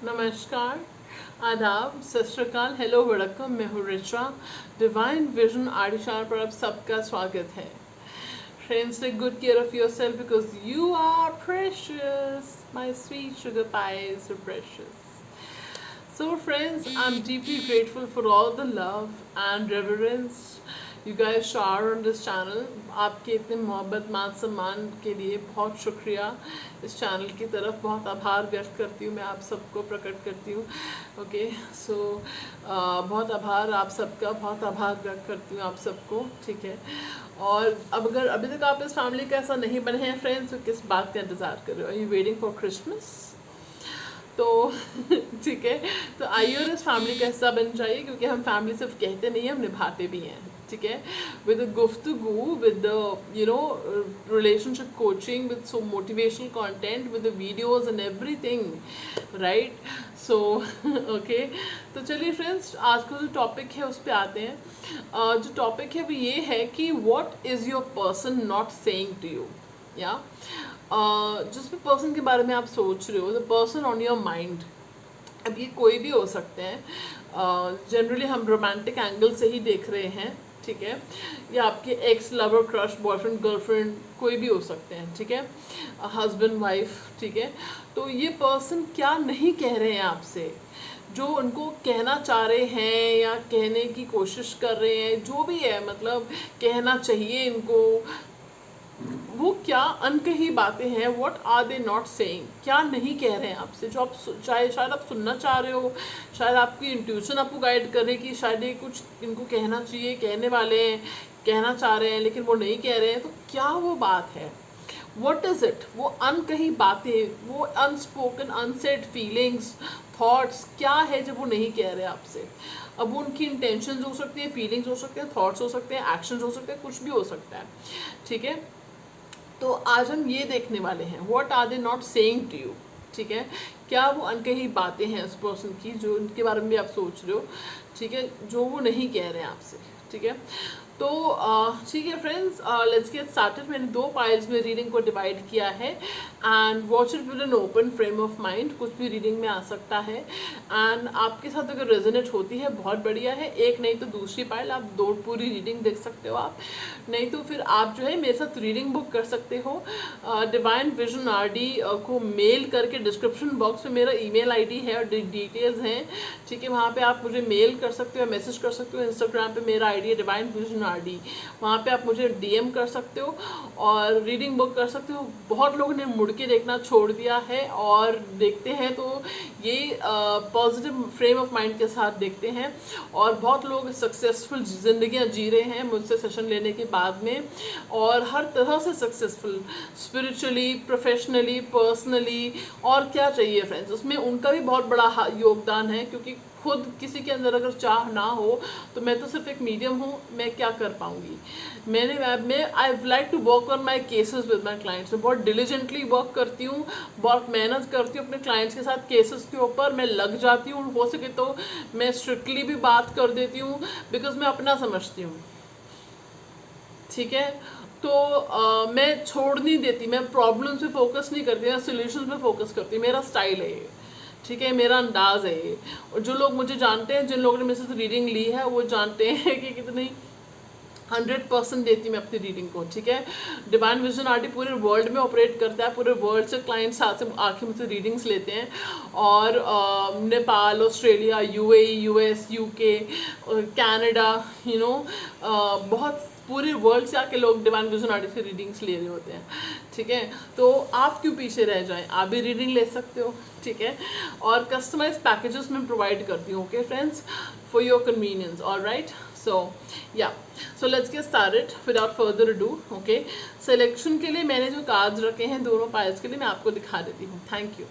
नमस्कार, आदाब, सत श्री अकाल, हेलो, वड़क्कम। मैं हूँ रिचा। डिवाइन विजन आडिशार पर आप सबका स्वागत है। Friends, take good care of yourself because you are precious. My sweet sugar pies are precious. So, friends, I'm deeply grateful for all the love and reverence you guys shower on this channel. आपके इतने मोहब्बत मान सम्मान के लिए बहुत शुक्रिया। इस चैनल की तरफ बहुत आभार व्यक्त करती हूँ, मैं आप सबको प्रकट करती हूँ। ओके, सो बहुत आभार आप सबका, बहुत आभार व्यक्त करती हूँ आप सबको। ठीक है, और अब अगर अभी तक आप इस फैमिली का ऐसा नहीं बने हैं फ्रेंड्स, तो किस बात का इंतज़ार कर रहे हो? Are you waiting for Christmas? तो ठीक है, तो आइए और इस फैमिली का हिस्सा बन जाइए, क्योंकि हम फैमिली सिर्फ कहते नहीं हैं, हम निभाते भी हैं। ठीक है, विद द गुफ्तगू, with the relationship coaching, with so motivational content, with the videos and everything, right? So okay, तो चलिए फ्रेंड्स, आज का जो टॉपिक है उस पर आते हैं। जो टॉपिक है वो ये है कि what is your person not saying to you, या जिस भी पर्सन के बारे में आप सोच रहे हो, the person on your mind. अब ये कोई भी हो सकते हैं, जनरली हम रोमांटिक एंगल से ही देख रहे हैं। ठीक है, या आपके x, lover, crush, boyfriend, girlfriend, कोई भी हो सकते हैं। ठीक है, हस्बैंड, वाइफ। ठीक है, तो ये पर्सन क्या नहीं कह रहे हैं आपसे, जो उनको कहना चाह रहे हैं या कहने की कोशिश कर रहे हैं, जो भी है, मतलब कहना चाहिए इनको, वो क्या अनकही बातें हैं। What are they not saying? क्या नहीं कह रहे हैं आपसे, जो आप शायद आप सुनना चाह रहे हो, शायद आपकी इंट्यूशन आपको गाइड कर रही है कि शायद ये कुछ इनको कहना चाहिए, कहने वाले हैं, कहना चाह रहे हैं, लेकिन वो नहीं कह रहे हैं। तो क्या वो बात है? What is it? वो अनकही बातें, वो अनस्पोकन, अनसेड फीलिंग्स, थॉट्स, क्या है जब वो नहीं कह रहे आपसे? अब वो उनकी इंटेंशंस हो सकती है, फीलिंग्स हो सकते हैं, थॉट्स हो सकते हैं, एक्शंस हो सकते हैं, कुछ भी हो सकता है। ठीक है, तो आज हम ये देखने वाले हैं, what are they not saying to you. ठीक है, क्या वो अनकही बातें हैं उस पर्सन की, जो उनके बारे में भी आप सोच रहे हो। ठीक है, जो वो नहीं कह रहे हैं आपसे। ठीक है, तो ठीक है फ्रेंड्स, लेट्स गेट स्टार्टेड। मैंने 2 पाइल्स में रीडिंग को डिवाइड किया है, and watch it with an open frame of mind. कुछ भी रीडिंग में आ सकता है, एंड आपके साथ अगर रेजोनेट होती है बहुत बढ़िया है, एक नहीं तो दूसरी पाइल, आप 2 पूरी रीडिंग देख सकते हो आप, नहीं तो फिर आप जो है मेरे साथ रीडिंग बुक कर सकते हो। डिवाइन विजन RD को मेल करके, डिस्क्रिप्शन बॉक्स में मेरा ईमेल ID है और डिटेल्स हैं। ठीक है, वहाँ पे आप मुझे मेल कर सकते हो, मैसेज कर सकते हो। इंस्टाग्राम पे मेरा ID है डिवाइन विजन RD, वहाँ पे आप मुझे DM कर सकते हो और रीडिंग बुक कर सकते हो। बहुत लोगों ने मुड़ के देखना छोड़ दिया है और देखते हैं तो ये पॉजिटिव फ्रेम ऑफ माइंड के साथ देखते हैं, और बहुत लोग सक्सेसफुल ज़िंदगियाँ जी रहे हैं मुझसे सेशन लेने के बाद में, और हर तरह से सक्सेसफुल, स्पिरिचुअली, प्रोफेशनली, पर्सनली। और क्या चाहिए फ्रेंड्स, उसमें उनका भी बहुत बड़ा योगदान है, क्योंकि खुद किसी के अंदर अगर चाह ना हो तो मैं तो सिर्फ एक मीडियम हूँ, मैं क्या कर पाऊँगी। मैं I like to work on my cases with my clients. मैं बहुत डिलीजेंटली वर्क करती हूँ, बहुत मेहनत करती हूँ अपने क्लाइंट्स के साथ केसेस के ऊपर। मैं लग जाती हूँ, हो सके तो मैं स्ट्रिक्टली भी बात कर देती हूँ, बिकॉज मैं अपना समझती हूँ। ठीक है, तो मैं छोड़ नहीं देती, मैं प्रॉब्लम पे फोकस नहीं करती, मैं सोल्यूशन पे फोकस करती हूँ। मेरा स्टाइल है ये। ठीक है, मेरा अंदाज है ये, और जो लोग मुझे जानते हैं, जिन लोगों ने मेरे से रीडिंग ली है, वो जानते हैं कि कितनी 100% देती मैं अपनी रीडिंग को। ठीक है, डिवाइन विजन RD पूरे वर्ल्ड में ऑपरेट करता है, पूरे वर्ल्ड से क्लाइंट्स आके मुझसे रीडिंग्स लेते हैं, और Nepal, Australia, UAE, US, UK, Canada, बहुत पूरे वर्ल्ड से आके लोग डिवाइन विजन RD से रीडिंग्स ले रहे होते हैं। ठीक है, तो आप क्यों पीछे रह जाएं, आप भी रीडिंग ले सकते हो। ठीक है, और कस्टमाइज पैकेजेस में प्रोवाइड करती हूँ, okay friends, for your convenience. Alright, so let's get started without further ado. okay, selection के लिए मैंने जो कार्ड्स रखे हैं दोनों पाइल्स के लिए, मैं आपको दिखा देती हूँ। Thank you.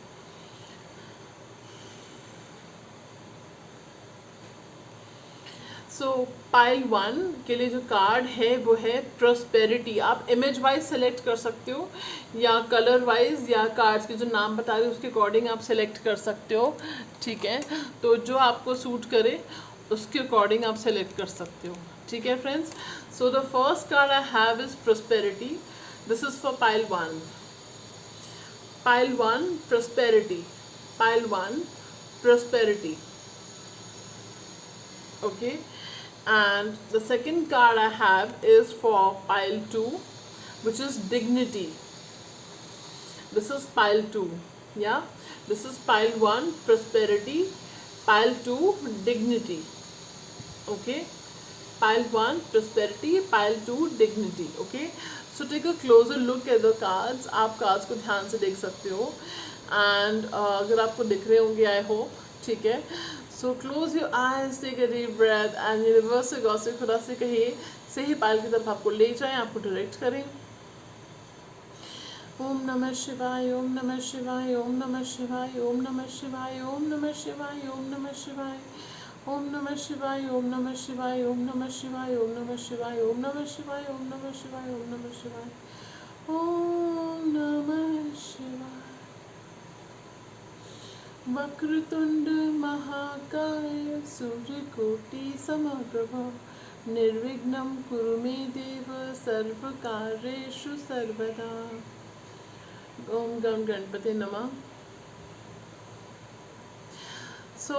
सो पाइल 1 के लिए जो कार्ड है वो है प्रॉस्पेरिटी। आप इमेज वाइज सेलेक्ट कर सकते हो, या कलर वाइज, या कार्ड्स के जो नाम बता रहे हो उसके अकॉर्डिंग आप सेलेक्ट कर सकते हो। ठीक है, तो जो आपको सूट करे उसके अकॉर्डिंग आप सेलेक्ट कर सकते हो। ठीक है friends, so the first card I have is prosperity. This is for pile 1। Pile 1 prosperity, pile 1 prosperity. Okay, and the second card I have is for pile 2, which is dignity. This is pile 2. Yeah, this is pile 1 prosperity, pile 2 dignity. Okay, pile 1 prosperity, pile 2 dignity. Okay, so take a closer look at the cards. आप cards को ध्यान से देख सकते हो, and अगर आपको दिख रहे होंगे I hope, ठीक है. So close your eyes, take a deep breath, and universe से गॉड से खुदा से कहिए सही पाइल की तरफ आपको ले जाएं, आपको डायरेक्ट करें. ओम नमः शिवाय, ओम नमः शिवाय, ओम नमः शिवाय, ओम नमः शिवाय, ओम नमः शिवाय, ओम नमः शिवाय, ओम नमः शिवाय, ओम नमः शिवाय, ओम नमः शिवाय, ओम नमः शिवाय, ओम नमः शिवाय, ओम नमः शिवाय, ओम नमः शिवाय, ओम नमः शिवाय. वक्रतुंड महाकाय सूर्यकोटि समप्रभा निर्विघ्नं कुरु मे देव सर्वकार्येषु सर्वदा. ओम गण गणपति नमः. So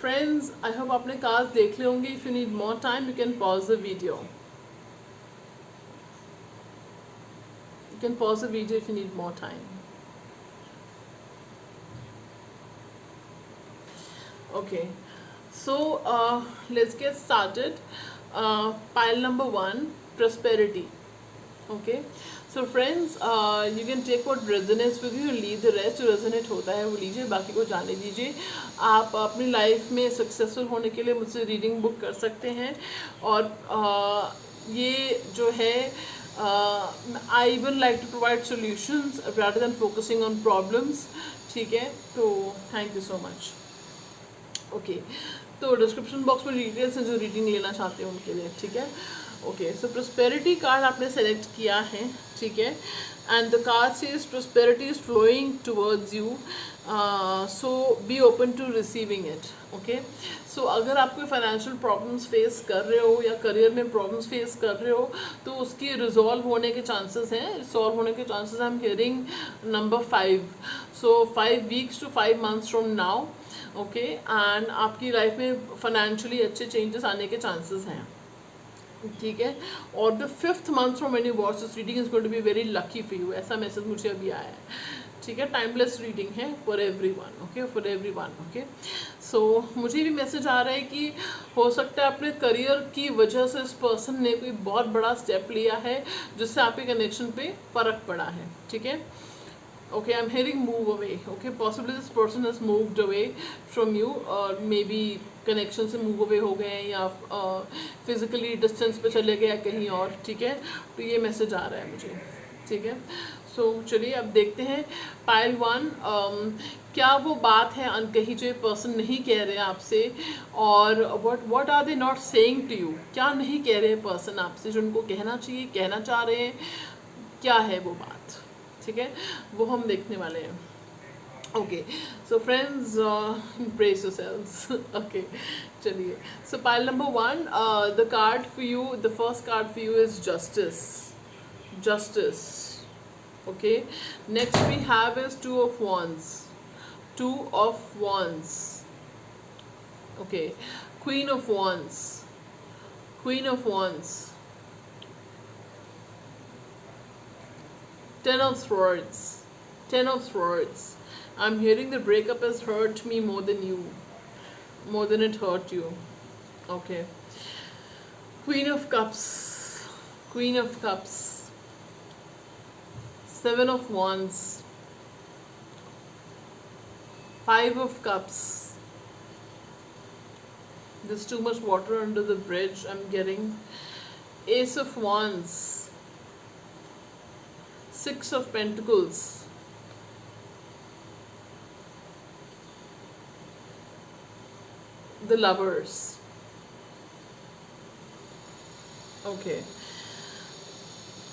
friends, I hope आपने कार्ड्स देख ले होंगे. If you need more time, you can pause the video. You can pause the video if you need more time. Okay, so let's get started. Pile number 1, prosperity. Okay, so friends, you can take what resonates with you, leave the rest. जो resonate होता है वो लीजिए, बाकी को जाने दीजिए. आप अपनी लाइफ में सक्सेसफुल होने के लिए मुझसे रीडिंग बुक कर सकते हैं. और ये जो है आई even like to provide solutions rather than focusing on problems. ठीक है, तो thank you so much. Okay, तो डिस्क्रिप्शन बॉक्स में डिटेल्स हैं जो रीडिंग लेना चाहते हैं उनके लिए. ठीक है. ओके, सो प्रोस्पेरिटी कार्ड आपने सेलेक्ट किया है. ठीक है, and the card says prosperity is flowing towards you, so be open to receiving it. Okay, so अगर आप कोई फाइनेंशियल प्रॉब्लम्स फेस कर रहे हो या करियर में प्रॉब्लम्स फेस कर रहे हो तो उसकी रिजॉल्व होने के चांसेस हैं. सॉल्व होने के chances I am hearing number 5. So 5 weeks to 5 months from now. Okay, and आपकी लाइफ में फाइनेंशियली अच्छे चेंजेस आने के चांसेस हैं. ठीक है, और the 5th month from when you watch this reading is going to be very lucky for you. ऐसा मैसेज मुझे अभी आया है. ठीक है, टाइमलेस रीडिंग है for everyone. Okay, for everyone. Okay, so मुझे भी मैसेज आ रहा है कि हो सकता है अपने करियर की वजह से इस पर्सन ने कोई बहुत बड़ा स्टेप लिया है जिससे आपके कनेक्शन पे फ़र्क पड़ा है. ठीक है. Okay, I'm hearing move away. Okay, possibly this person has moved away from you, or maybe connection से मूव अवे हो गए हैं या फिजिकली डिस्टेंस पे चले गए कहीं और. ठीक है, तो ये मैसेज आ रहा है मुझे. ठीक है, सो चलिए अब देखते हैं पाइल 1. क्या वो बात है अनकही जो ये पर्सन नहीं कह रहे आपसे, और what are they not saying to you. क्या नहीं कह रहे पर्सन आपसे जो उनको कहना चाहिए, कहना चाह रहे हैं. क्या है वो बात. ठीक है, वो हम देखने वाले हैं. Okay, so friends, brace yourselves. Okay, चलिए. So pile number 1, the card for you, the first card for you is justice. Justice. Okay, next we have is 2 of wands. 2 of wands. Okay, Queen of wands. Queen of wands. 10 of swords. 10 of swords. I'm hearing the breakup has hurt me more than you. More than it hurt you. Okay. Queen of cups. Queen of cups. 7 of wands. 5 of cups. There's too much water under the bridge. I'm getting Ace of wands. 6 of pentacles. The lovers. Okay,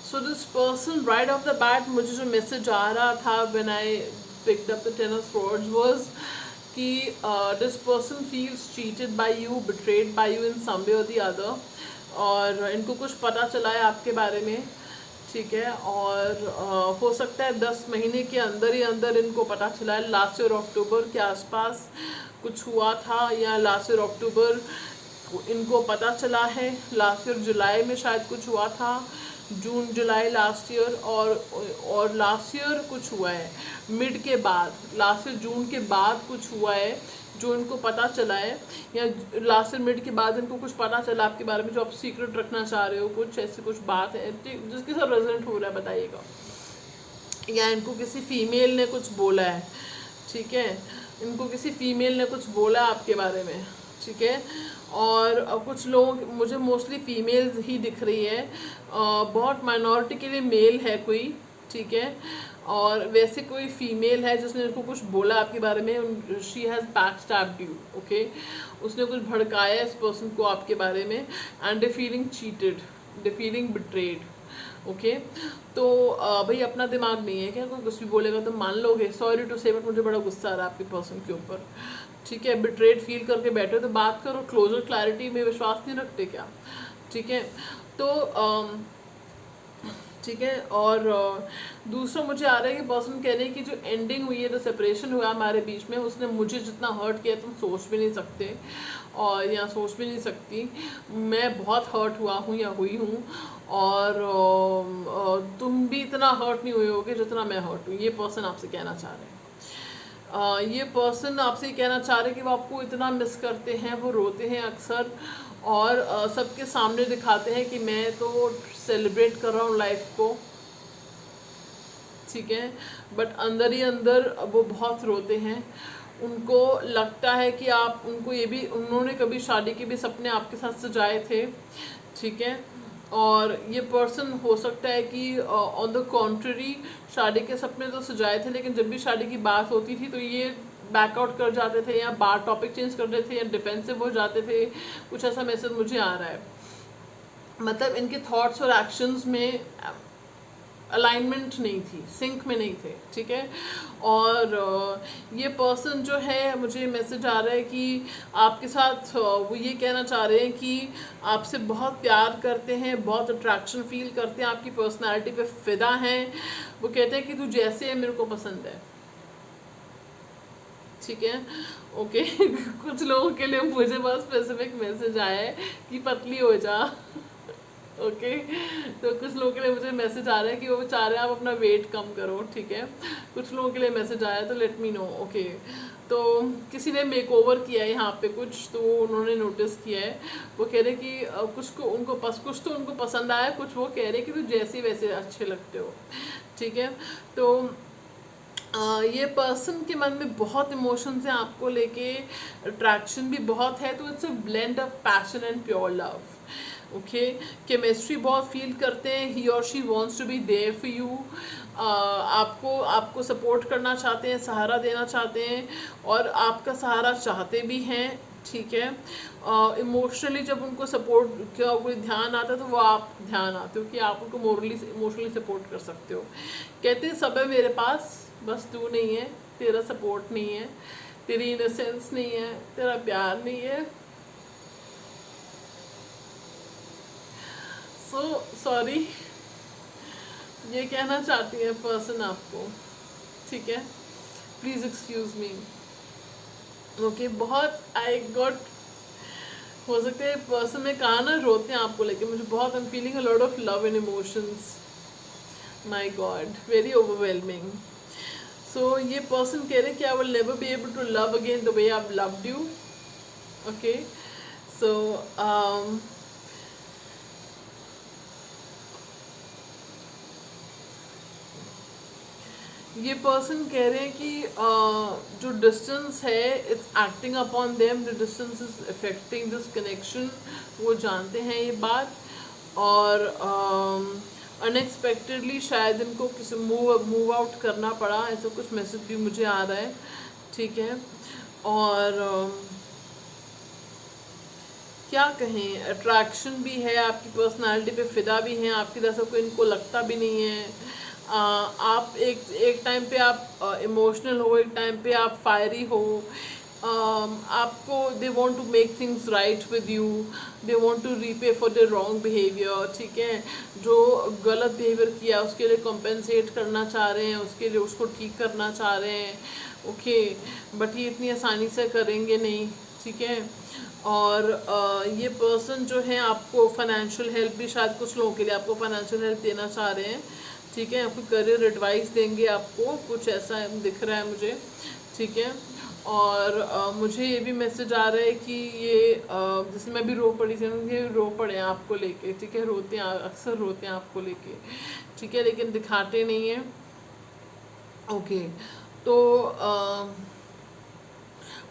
so this person right off the bat मुझे जो message आ रहा था when I picked up the 10 of swords was कि this person feels cheated by you, betrayed by you in some way or the other, और इनको कुछ पता चला है आपके बारे में. ठीक है। और हो सकता है 10 महीने के अंदर ही अंदर इनको पता चला है, लास्ट ईयर अक्टूबर के आसपास कुछ हुआ था, या लास्ट ईयर अक्टूबर इनको पता चला है, लास्ट ईयर जुलाई में शायद कुछ हुआ था, जून जुलाई लास्ट ईयर, और लास्ट ईयर कुछ हुआ है मिड के बाद, लास्ट ईयर जून के बाद कुछ हुआ है जो इनको पता चला है, या लास्ट ईयर मिड के बाद इनको कुछ पता चला आपके बारे में जो आप सीक्रेट रखना चाह रहे हो, कुछ ऐसी कुछ बात है जिसके साथ रेजोनेट हो रहा है, बताइएगा। या इनको किसी फीमेल ने कुछ बोला है, ठीक है, इनको किसी फीमेल ने कुछ बोला आपके बारे में, ठीक है। और कुछ लोग, मुझे मोस्टली फीमेल्स ही दिख रही है, बहुत माइनॉरिटी के लिए मेल है कोई, ठीक है। और वैसे कोई फीमेल है जिसने इनको कुछ बोला आपके बारे में, शी हैज़ बैकस्टैब्ड यू, ओके, उसने कुछ भड़काया इस पर्सन को आपके बारे में, and they feeling cheated, they feeling betrayed, okay. तो भाई अपना दिमाग नहीं है क्या, कोई कुछ भी बोलेगा तो मान लोगे? सॉरी टू से बट मुझे बड़ा गुस्सा आ रहा है आपके पर्सन के ऊपर, ठीक है। बिट्रेड फील करके बैठे तो बात करो, क्लोजर क्लैरिटी में विश्वास नहीं रखते क्या, ठीक है। तो ठीक है। और दूसरा मुझे आ रहा है कि पर्सन कह रहे हैं कि जो एंडिंग हुई है, जो सेपरेशन हुआ हमारे बीच में, उसने मुझे जितना हर्ट किया तुम सोच भी नहीं सकते, और या सोच भी नहीं सकती। मैं बहुत हर्ट हुआ हूँ या हुई हूँ, और तुम भी इतना हर्ट नहीं हुए होगे जितना मैं हर्ट हूँ, ये पर्सन आपसे कहना चाह रहे हैं। ये पर्सन आपसे कहना चाह रहे हैं कि वो आपको इतना मिस करते हैं, वो रोते हैं अक्सर, और सबके सामने दिखाते हैं कि मैं तो सेलिब्रेट कर रहा हूँ लाइफ को, ठीक है, बट अंदर ही अंदर वो बहुत रोते हैं। उनको लगता है कि आप उनको, ये भी उन्होंने कभी शादी के भी सपने आपके साथ सजाए थे, ठीक है। और ये पर्सन हो सकता है कि ऑन द कॉन्ट्ररी शादी के सपने तो सजाए थे, लेकिन जब भी शादी की बात होती थी तो ये बैकआउट कर जाते थे, या बात टॉपिक चेंज कर देते थे, या डिफेंसिव हो जाते थे, कुछ ऐसा मैसेज मुझे आ रहा है। मतलब इनके थॉट्स और एक्शंस में अलाइनमेंट नहीं थी, सिंक में नहीं थे, ठीक है। और ये पर्सन जो है, मुझे मैसेज आ रहा है कि आपके साथ वो ये कहना चाह रहे हैं कि आपसे बहुत प्यार करते हैं, बहुत अट्रैक्शन फील करते हैं, आपकी पर्सनालिटी पे फिदा हैं। वो कहते हैं कि तू जैसे है मेरे को पसंद है, ठीक है, ओके। कुछ लोगों के लिए मुझे बहुत स्पेसिफिक मैसेज आया है कि पतली हो जा, ओके। तो कुछ लोगों के लिए मुझे मैसेज आ रहा है कि वो चाह रहे हैं आप अपना वेट कम करो, ठीक है। कुछ लोगों के लिए मैसेज आया तो लेट मी नो, ओके। तो किसी ने मेकओवर किया है यहाँ पे कुछ, तो उन्होंने नोटिस किया है, वो कह रहे कि कुछ तो उनको पसंद आया, कुछ वो कह रहे कि तू जैसे वैसे अच्छे लगते हो, ठीक है। तो ये पर्सन के मन में बहुत इमोशंस हैं आपको लेके, अट्रैक्शन भी बहुत है, तो it's a blend of passion and pure love, okay. Chemistry बहुत फील करते हैं, ही और she wants to be there for you, आपको सपोर्ट करना चाहते हैं, सहारा देना चाहते हैं, और आपका सहारा चाहते भी हैं, ठीक है। इमोशनली जब उनको सपोर्ट का कोई ध्यान आता है तो वो आप ध्यान आते हो कि आप उनको इमोशनली सपोर्ट कर सकते हो। कहते हैं सब है मेरे पास, बस तू नहीं है, तेरा सपोर्ट नहीं है, तेरी इनोसेंस नहीं है, तेरा प्यार नहीं है। सो सॉरी, ये कहना चाहती है पर्सन आपको, ठीक है। Please excuse me, okay. बहुत आई गॉट, हो सकता है पर्सन में कहा ना रोते हैं आपको लेके, मुझे बहुत, I am feeling a lot of love and emotions, my god, very overwhelming. So ये पर्सन कह रहे हैं कि I will never be able to love again the way I have loved you, okay. So ये person कह रहे हैं कि जो डिस्टेंस है it's acting upon them, the distance is affecting this connection, वो जानते हैं ये बात। और अनएक्सपेक्टेडली शायद इनको किसी मूव आउट करना पड़ा, ऐसा कुछ मैसेज भी मुझे आ रहा है, ठीक है। और क्या कहें, अट्रैक्शन भी है, आपकी पर्सनालिटी पे फिदा भी हैं, आपकी तरह से कोई इनको लगता भी नहीं है। आप एक टाइम पे आप इमोशनल हो, एक टाइम पे आप फायरी हो, आपको they want to make things right with you, they want to repay for the wrong behaviour, ठीक है। जो गलत बिहेवियर किया उसके लिए कॉम्पेंसेट करना चाह रहे हैं, उसके लिए उसको ठीक करना चाह रहे हैं, ओके। बट ये इतनी आसानी से करेंगे नहीं, ठीक है। और ये पर्सन जो है आपको फाइनेंशियल हेल्प भी, शायद कुछ लोगों के लिए आपको फाइनेंशियल हेल्प देना चाह रहे हैं, ठीक है। आपको करियर एडवाइस देंगे, आपको कुछ ऐसा दिख रहा है मुझे, ठीक है। और मुझे ये भी मैसेज आ रहा है कि ये जैसे मैं भी रो पड़ी थी, ये रो पड़े हैं आपको लेके, ठीक है। रोते हैं, अक्सर रोते हैं आपको लेके, ठीक है, लेकिन दिखाते नहीं हैं, ओके। तो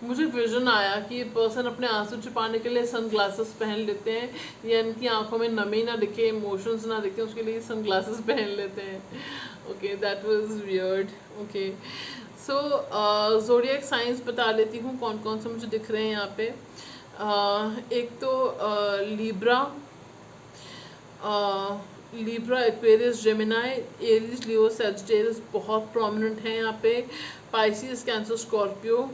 मुझे विजन आया कि ये पर्सन अपने आंसू छुपाने के लिए सनग्लासेस पहन लेते हैं, या इनकी आंखों में नमी ना दिखे, इमोशंस ना दिखे, उसके लिए सनग्लासेस पहन लेते हैं, okay. That was weird, okay. So zodiac science बता लेती हूँ कौन कौन से मुझे दिख रहे हैं यहाँ पे। एक तो Libra, Libra, Aquarius, Gemini, Aries, Leo, Sagittarius बहुत प्रोमिनेंट है यहाँ पे। पाइसिस, कैंसर, स्कॉर्पियो,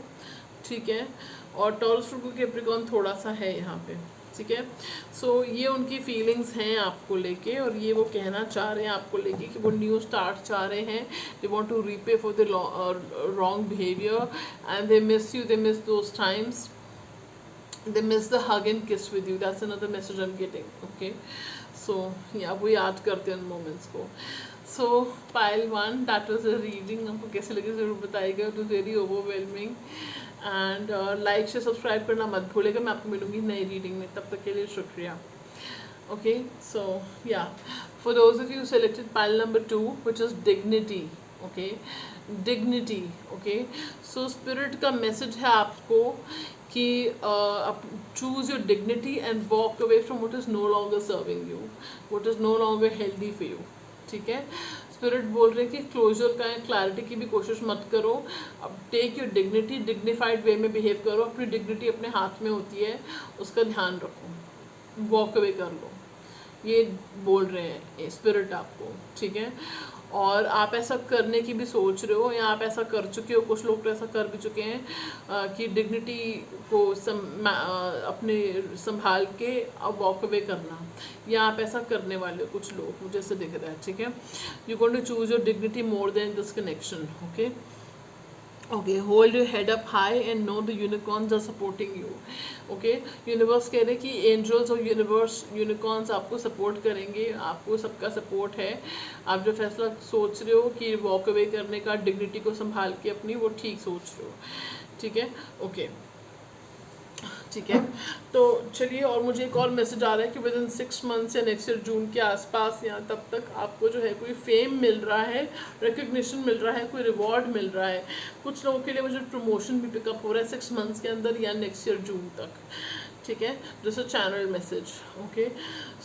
ठीक है। और टॉरस, कैप्रिकॉर्न थोड़ा सा है यहाँ पे, ठीक है। सो ये उनकी फीलिंग्स हैं आपको लेके, और ये वो कहना चाह रहे हैं आपको लेके कि वो न्यू स्टार्ट चाह रहे हैं, they want to repay for the wrong behaviour and they miss you, they miss those times, they miss the hug and kiss with you. That's another message I'm getting, okay. So yeah, वो याद करते हैं उन moments को। So pile 1, that was a reading, आपको कैसे लगे ज़रूर बताइएगा, it was very overwhelming। and like share subscribe करना मत भूलेगा। मैं आपको मिलूँगी नई रीडिंग में, तब तक के लिए शुक्रिया, okay। So yeah, for those of you who selected pile number 2, which is dignity, okay, dignity, okay। So spirit का message है आपको कि choose your dignity and walk away from what is no longer serving you, what is no longer healthy for you, ठीक है। Spirit बोल रहे हैं कि क्लोजर का, क्लैरिटी की भी कोशिश मत करो। अब टेक योर डिग्निटी, डिग्निफाइड वे में बिहेव करो, अपनी डिग्निटी अपने हाथ में होती है, उसका ध्यान रखो, वॉक अवे कर लो, ये बोल रहे हैं स्पिरिट आपको, ठीक है। और आप ऐसा करने की भी सोच रहे हो, या आप ऐसा कर चुके हो, कुछ लोग तो ऐसा कर भी चुके हैं कि डिग्निटी को अपने संभाल के अब वॉक अवे करना, या आप ऐसा करने वाले हो, कुछ लोग मुझे ऐसे दिख रहा है, ठीक है। You going to choose your dignity more than this connection, okay. Okay, hold your head up high and know the unicorns are supporting you, okay. Universe कह रहे हैं कि एंजल्स और यूनिकॉर्न्स आपको सपोर्ट करेंगे, आपको सबका सपोर्ट है। आप जो फैसला सोच रहे हो कि वॉक अवे करने का, डिग्निटी को संभाल के अपनी, वो ठीक सोच रहे हो, ठीक है, ओके, ठीक है। तो चलिए, और मुझे एक और मैसेज आ रहा है कि विद इन 6 मंथ्स या नेक्स्ट ईयर जून के आसपास, या तब तक आपको जो है कोई फेम मिल रहा है, रिकग्निशन मिल रहा है, कोई रिवॉर्ड मिल रहा है। कुछ लोगों के लिए मुझे प्रमोशन भी पिकअप हो रहा है 6 मंथ्स के अंदर या नेक्स्ट ईयर जून तक, ठीक है। This is channel message, okay.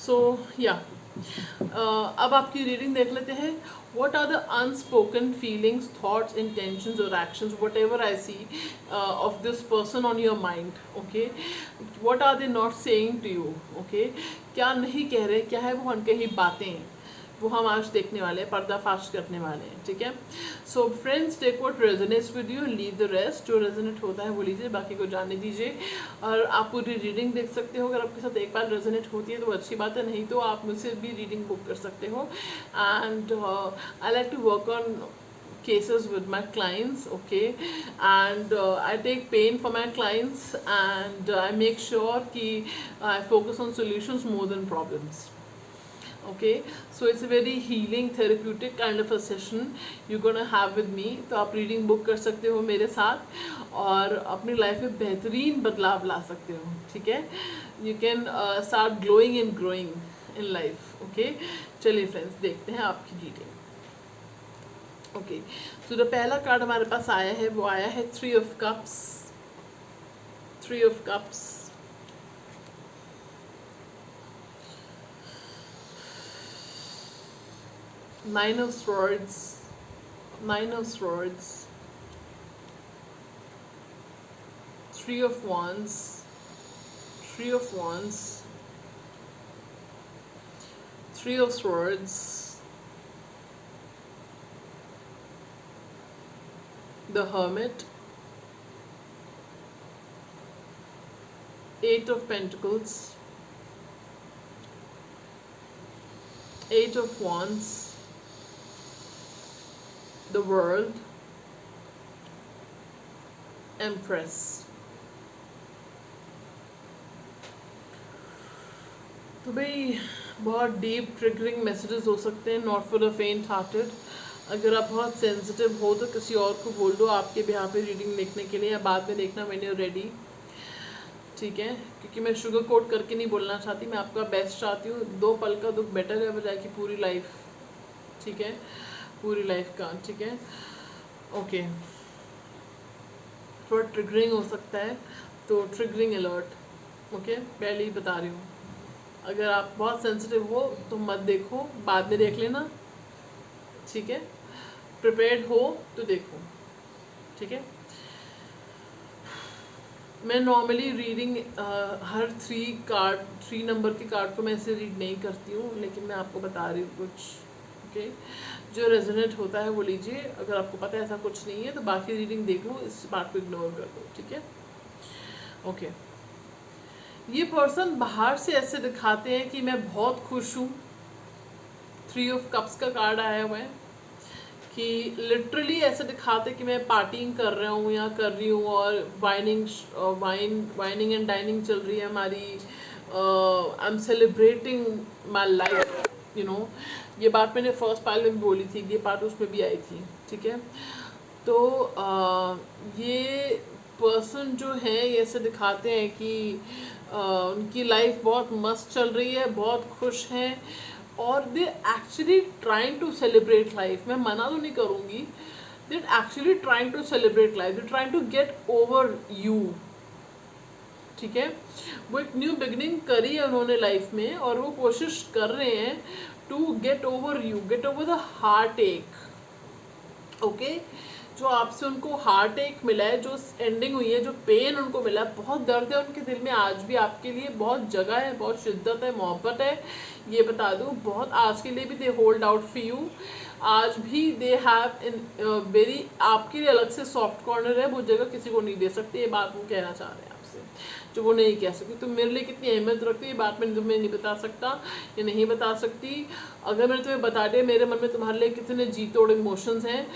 So या अब आपकी रीडिंग देख लेते हैं। What are the unspoken feelings, thoughts, intentions or actions, whatever I see of this person on your mind, okay? What are they not saying to you, okay? क्या नहीं कह रहे, क्या है वो अनकही बातें, वो हम आज देखने वाले हैं, पर्दाफाश करने वाले हैं, ठीक है। So friends, take what resonates with you, leave the rest. जो रेजोनेट होता है वो लीजिए, बाकी को जाने दीजिए। और आप पूरी रीडिंग देख सकते हो, अगर आपके साथ एक बार रेजोनेट होती है तो अच्छी बात है, नहीं तो आप मुझसे भी रीडिंग बुक कर सकते हो। And I like to work on cases with my clients, okay, and I take pain for my clients, and I make sure कि I focus on solutions more than problems, okay। So it's a very healing, therapeutic kind of a session you're gonna have with me। तो आप reading book कर सकते हो मेरे साथ, और अपनी लाइफ में बेहतरीन बदलाव ला सकते हो, ठीक है। You can start glowing and growing in life, okay. चलिए फ्रेंड्स, देखते हैं आपकी रीडिंग, ओके। तो जो पहला कार्ड हमारे पास आया है वो आया है 3 of Cups, 3 of Cups, Nine of Swords, 9 of Swords, 3 of Wands, 3 of Wands, 3 of Swords, the Hermit, 8 of Pentacles, 8 of Wands, the World, Empress. तो भाई बहुत डीप ट्रिगरिंग मैसेजेस हो सकते हैं, नॉट फॉर द फेंट हार्टेड। अगर आप बहुत सेंसिटिव हो तो किसी और को बोल दो आपके बिहाफ पे रीडिंग देखने के लिए, या बाद में देखना व्हेन यू आर रेडी, ठीक है। क्योंकि मैं शुगर कोट करके नहीं बोलना चाहती, मैं आपका बेस्ट चाहती हूँ। 2 पल का दुख बेटर है बजाय कि पूरी लाइफ, ठीक है, पूरी लाइफ का, ठीक है। ओके, थोड़ा ट्रिगरिंग हो सकता है, तो ट्रिगरिंग अलर्ट, ओके, पहले ही बता रही हूँ। अगर आप बहुत सेंसिटिव हो तो मत देखो, बाद में देख लेना, ठीक है। प्रिपेयर्ड हो तो देखो, ठीक है। मैं नॉर्मली रीडिंग हर 3 नंबर के कार्ड को मैं ऐसे रीड नहीं करती हूँ, लेकिन मैं आपको बता रही हूँ कुछ, ओके। जो रेजोनेट होता है वो लीजिए, अगर आपको पता है ऐसा कुछ नहीं है तो बाकी रीडिंग देख लो, इस बात को इग्नोर कर दो, ठीक है, ओके। ये पर्सन बाहर से ऐसे दिखाते हैं कि मैं बहुत खुश हूँ, 3 ऑफ कप्स का कार्ड आया हुआ है, कि लिटरली ऐसे दिखाते कि मैं पार्टिंग कर रहा हूँ या कर रही हूँ, और वाइनिंग एंड डाइनिंग चल रही है हमारी, I am celebrating my life, you know. ये बात मैंने फर्स्ट पाइल में भी बोली थी, ये बात उसमें भी आई थी, ठीक है। तो ये पर्सन जो है ये ऐसे दिखाते हैं कि उनकी लाइफ बहुत मस्त चल रही है, बहुत खुश हैं, और they actually trying to celebrate life. मैं मना तो नहीं करूँगी, they actually trying to celebrate life, they trying to get over you, ठीक है। वो एक न्यू बिगनिंग करी है उन्होंने लाइफ में, और वो कोशिश कर रहे हैं to get over you, get over the heartache, okay. जो आपसे उनको हार्ट एक मिला है, जो एंडिंग हुई है, जो पेन उनको मिला है, बहुत दर्द है उनके दिल में आज भी आपके लिए, बहुत जगह है, बहुत शिद्दत है, मोहब्बत है, ये बता दूँ, बहुत आज के लिए भी they hold out for you. आज भी दे हैव इन वेरी, आपके लिए अलग से सॉफ्ट कॉर्नर है, वो जगह किसी को नहीं दे सकती, ये बात वो कहना चाह रहे हैं आपसे, जो वो नहीं कह सकती। तो मेरे लिए कितनी अहमियत रखती है ये बात मैं तुम्हें नहीं बता सकता, या नहीं बता सकती। अगर मैंने तुम्हें बता दिया मेरे मन में तुम्हारे लिए कितने जी तोड़ इमोशंस हैं,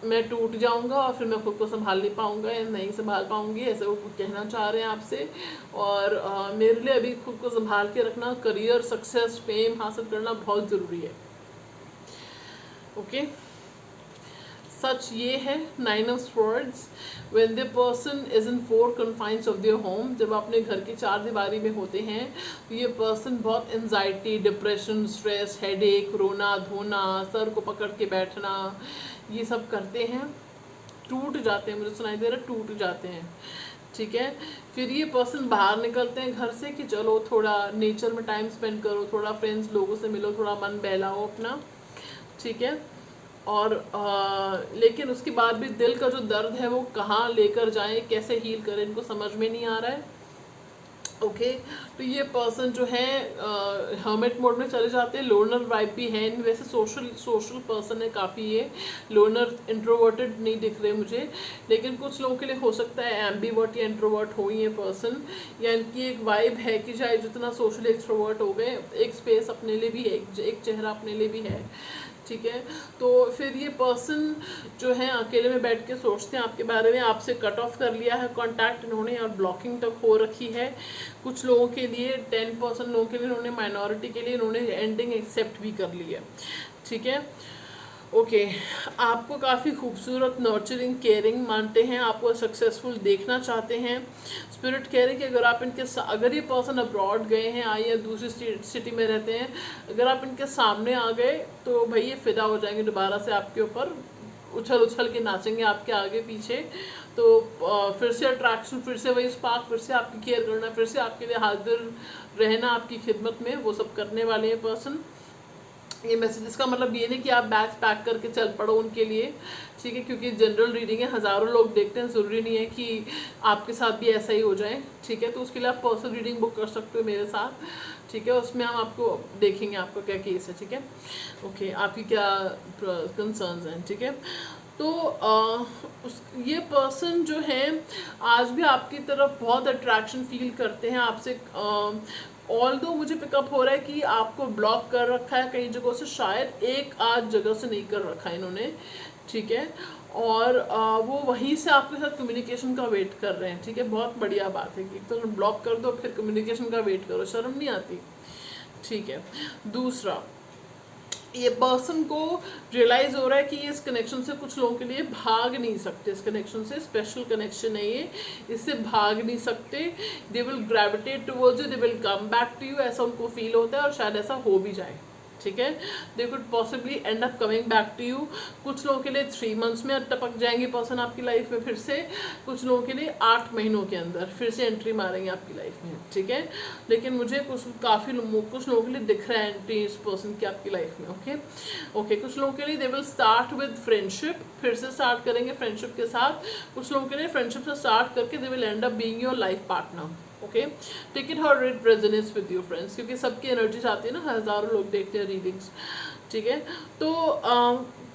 मैं टूट जाऊंगा और फिर मैं खुद को संभाल नहीं पाऊंगा या नहीं संभाल पाऊंगी, ऐसे वो कहना चाह रहे हैं आपसे। और मेरे लिए अभी खुद को संभाल के रखना, करियर सक्सेस फेम हासिल करना बहुत ज़रूरी है, ओके। सच ये है 9 of swords, when the person is in 4 confines of their home, जब अपने घर की 4 दीवारी में होते हैं तो ये पर्सन बहुत एंजाइटी, डिप्रेशन, स्ट्रेस, हेडेक, रोना धोना, सर को पकड़ के बैठना, ये सब करते हैं, टूट जाते हैं, मुझे सुनाई दे रहा है टूट जाते हैं, ठीक है। फिर ये पर्सन बाहर निकलते हैं घर से कि चलो थोड़ा नेचर में टाइम स्पेंड करो, थोड़ा फ्रेंड्स लोगों से मिलो, थोड़ा मन बहलाओ अपना, ठीक है। और लेकिन उसके बाद भी दिल का जो दर्द है वो कहाँ लेकर जाएं, कैसे हील करें, इनको समझ में नहीं आ रहा है, ओके। तो ये पर्सन जो है हर्मिट मोड में चले जाते हैं, लोनर वाइब भी है, वैसे सोशल पर्सन है काफ़ी, ये लोनर इंट्रोवर्टेड नहीं दिख रहे मुझे, लेकिन कुछ लोगों के लिए हो सकता है एम्बीवर्ट या इंट्रोवर्ट हो ये पर्सन, या इनकी एक वाइब है कि चाहे जितना सोशली एक्सट्रोवर्ट हो गए, एक स्पेस अपने लिए भी है, एक चेहरा अपने लिए भी है, ठीक है। तो फिर ये पर्सन जो है अकेले में बैठ के सोचते हैं आपके बारे में, आपसे कट ऑफ कर लिया है कांटेक्ट इन्होंने, और ब्लॉकिंग तक हो रखी है। कुछ लोगों के लिए 10% लोगों के लिए इन्होंने, माइनॉरिटी के लिए इन्होंने एंडिंग एक्सेप्ट भी कर ली है, ठीक है, ओके। आपको काफ़ी खूबसूरत, नर्चरिंग, केयरिंग मानते हैं, आपको सक्सेसफुल देखना चाहते हैं। स्पिरिट कह रहे हैं कि अगर आप अगर ये पर्सन अब्रॉड गए हैं, आई या दूसरी सिटी में रहते हैं, अगर आप इनके सामने आ गए तो भाई ये फिदा हो जाएंगे दोबारा से आपके ऊपर, उछल उछल के नाचेंगे आपके आगे पीछे। तो फिर से अट्रैक्शन, फिर से वही स्पार्क, फिर से आपकी केयर करना, फिर से आपके लिए हाजिर रहना, आपकी खिदमत में, वो सब करने वाले हैं पर्सन। ये मैसेज, इसका मतलब ये नहीं कि आप बैग्स पैक करके चल पड़ो उनके लिए, ठीक है, क्योंकि जनरल रीडिंग है, हज़ारों लोग देखते हैं, ज़रूरी नहीं है कि आपके साथ भी ऐसा ही हो जाए, ठीक है। तो उसके लिए आप पर्सनल रीडिंग बुक कर सकते हो मेरे साथ, ठीक है, उसमें हम आपको देखेंगे आपका क्या केस है, ठीक है, ओके, आपकी क्या कंसर्न्स हैं, ठीक है। तो ये पर्सन जो है आज भी आपकी तरफ बहुत अट्रैक्शन फील करते हैं आपसे। ऑल दो मुझे पिकअप हो रहा है कि आपको ब्लॉक कर रखा है कई जगहों से, शायद एक आध जगह से नहीं कर रखा है इन्होंने, ठीक है। और वो वहीं से आपके साथ कम्युनिकेशन का वेट कर रहे हैं, ठीक है। बहुत बढ़िया बात है कि तो ब्लॉक कर दो फिर कम्युनिकेशन का वेट करो, शर्म नहीं आती, ठीक है। दूसरा, ये पर्सन को रियलाइज हो रहा है कि ये इस कनेक्शन से कुछ लोगों के लिए भाग नहीं सकते, इस कनेक्शन से, स्पेशल कनेक्शन है ये, इससे भाग नहीं सकते। They will gravitate towards you, they will come back to you, ऐसा उनको फील होता है और शायद ऐसा हो भी जाए, ठीक है। They could possibly end up coming back to you. कुछ लोगों के लिए 3 मंथ्स में टपक जाएंगे पर्सन आपकी लाइफ में फिर से, कुछ लोगों के लिए 8 महीनों के अंदर फिर से एंट्री मारेंगे आपकी लाइफ में, ठीक है। लेकिन मुझे कुछ लोगों के लिए दिख रहा है एंट्री इस पर्सन की आपकी लाइफ में, ओके। कुछ लोगों के लिए they will start with friendship, फिर से स्टार्ट करेंगे फ्रेंडशिप के साथ। कुछ लोगों के लिए फ्रेंडशिप से स्टार्ट करके they will end up being your life partner, okay. Take it how it resonates with your friends, क्योंकि सबकी एनर्जीज आती है ना, हज़ारों लोग देखते हैं रीडिंग्स, ठीक है। तो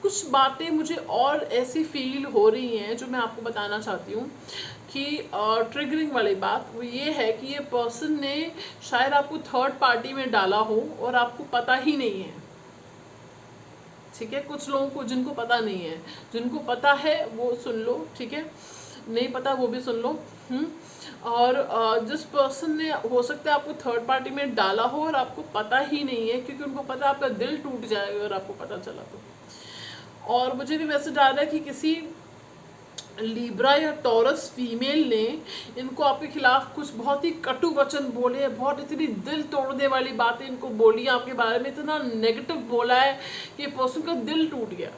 कुछ बातें मुझे और ऐसी फील हो रही हैं जो मैं आपको बताना चाहती हूँ कि ट्रिगरिंग वाली बात वो ये है कि ये पर्सन ने शायद आपको थर्ड पार्टी में डाला हो और आपको पता ही नहीं है, ठीक है। कुछ लोगों को जिनको पता नहीं है, जिनको पता है वो सुन लो, ठीक है, नहीं पता वो भी सुन लो। और जिस पर्सन ने हो सकता है आपको थर्ड पार्टी में डाला हो और आपको पता ही नहीं है, क्योंकि उनको पता है आपका दिल टूट जाएगा अगर आपको पता चला तो। और मुझे भी मैसेज आ रहा है कि किसी लिब्रा या टॉरस फीमेल ने इनको आपके खिलाफ कुछ बहुत ही कटु वचन बोले, बहुत इतनी दिल तोड़ने वाली बातें इनको बोली, आपके बारे में इतना नेगेटिव बोला है कि पर्सन का दिल टूट गया।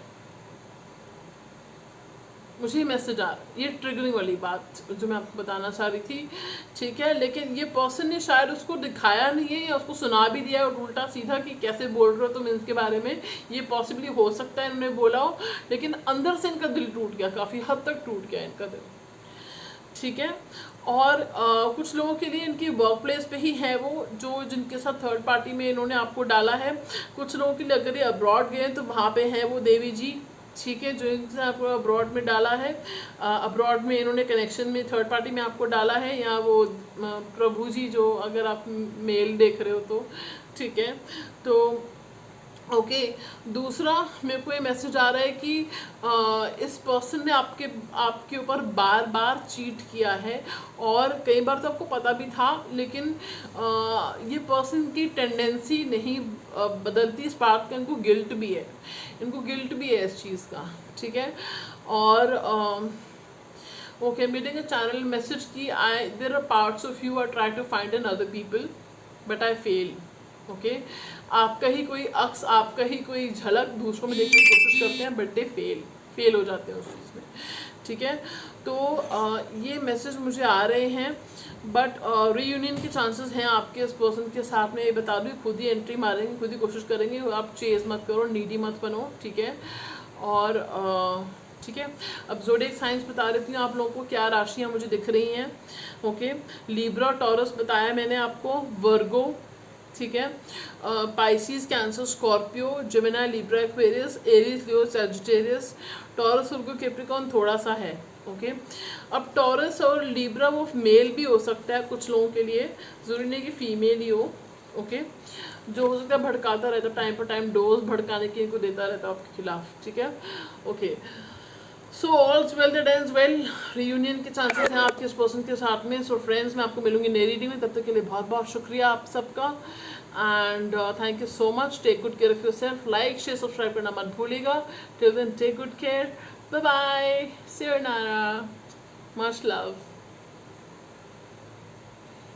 मुझे मैसेज आ रहा है, ये ट्रिगरिंग वाली बात जो मैं आपको बताना चाह रही थी, ठीक है। लेकिन ये पर्सन ने शायद उसको दिखाया नहीं है या उसको सुना भी दिया और उल्टा सीधा कि कैसे बोल रहे हो तुम इनके बारे में, ये पॉसिबली हो सकता है इन्होंने बोला हो, लेकिन अंदर से इनका दिल टूट गया, काफ़ी हद तक टूट गया इनका दिल, ठीक है। और कुछ लोगों के लिए इनकी वर्क प्लेस पे ही है वो, जो जिनके साथ थर्ड पार्टी में इन्होंने आपको डाला है। कुछ लोगों के लिए अगर ये अब्रॉड गए तो वहाँ पे है वो देवी जी, ठीक है, जो इनसे आपको अब्रॉड में डाला है। अब्रॉड में इन्होंने कनेक्शन में थर्ड पार्टी में आपको डाला है, या वो प्रभु जी जो, अगर आप मेल देख रहे हो तो, ठीक है। तो ओके दूसरा मेरे को ये मैसेज आ रहा है कि इस पर्सन ने आपके ऊपर बार बार चीट किया है, और कई बार तो आपको पता भी था, लेकिन ये पर्सन की टेंडेंसी नहीं बदलती इस बात का, इनको गिल्ट भी है, इस चीज़ का, ठीक है। और ओके मीटिंग चैनल मैसेज की I there are parts of you are try to find in other people but I fail, okay. आपका ही कोई अक्स, आपका ही कोई झलक दूसरों में देखने की कोशिश करते हैं बट दे फेल हो जाते हैं उस चीज़ में, ठीक है। तो ये मैसेज मुझे आ रहे हैं, बट रीयूनियन के चांसेस हैं आपके इस पर्सन के साथ में, ये बता दूँ, खुद ही एंट्री मारेंगे, खुद ही कोशिश करेंगे, आप चेज मत करो, नीडी मत बनो, ठीक है। और ठीक है, अब ज़ोडिएक साइंस बता देती हूँ आप लोगों को क्या राशियाँ मुझे दिख रही हैं, ओके। लिब्रा टॉरस बताया मैंने आपको, वर्गो, ठीक है, Pisces, Cancer, Scorpio, Gemini, Libra, Aquarius, Aries, Leo, Sagittarius, Taurus, Virgo, Capricorn थोड़ा सा है, ओके। अब टॉरस और लिब्रा वो मेल भी हो सकता है कुछ लोगों के लिए, ज़रूरी नहीं कि फीमेल ही हो, ओके। जो हो सकता है भड़काता रहता है, टाइम पर टाइम डोज भड़काने की इनको देता रहता है आपके खिलाफ, ठीक है, okay. So all's well that ends well, reunion के चांसेस हैं आपके इस पर्सन के साथ में। सो फ्रेंड्स, मैं आपको मिलूंगी नई रीडिंग में, तब तक के लिए बहुत बहुत शुक्रिया आप सबका, and thank you so much. Take good care of yourself, like share subscribe करना मत भूलिएगा। Till then take good care, bye bye, sayonara, much love.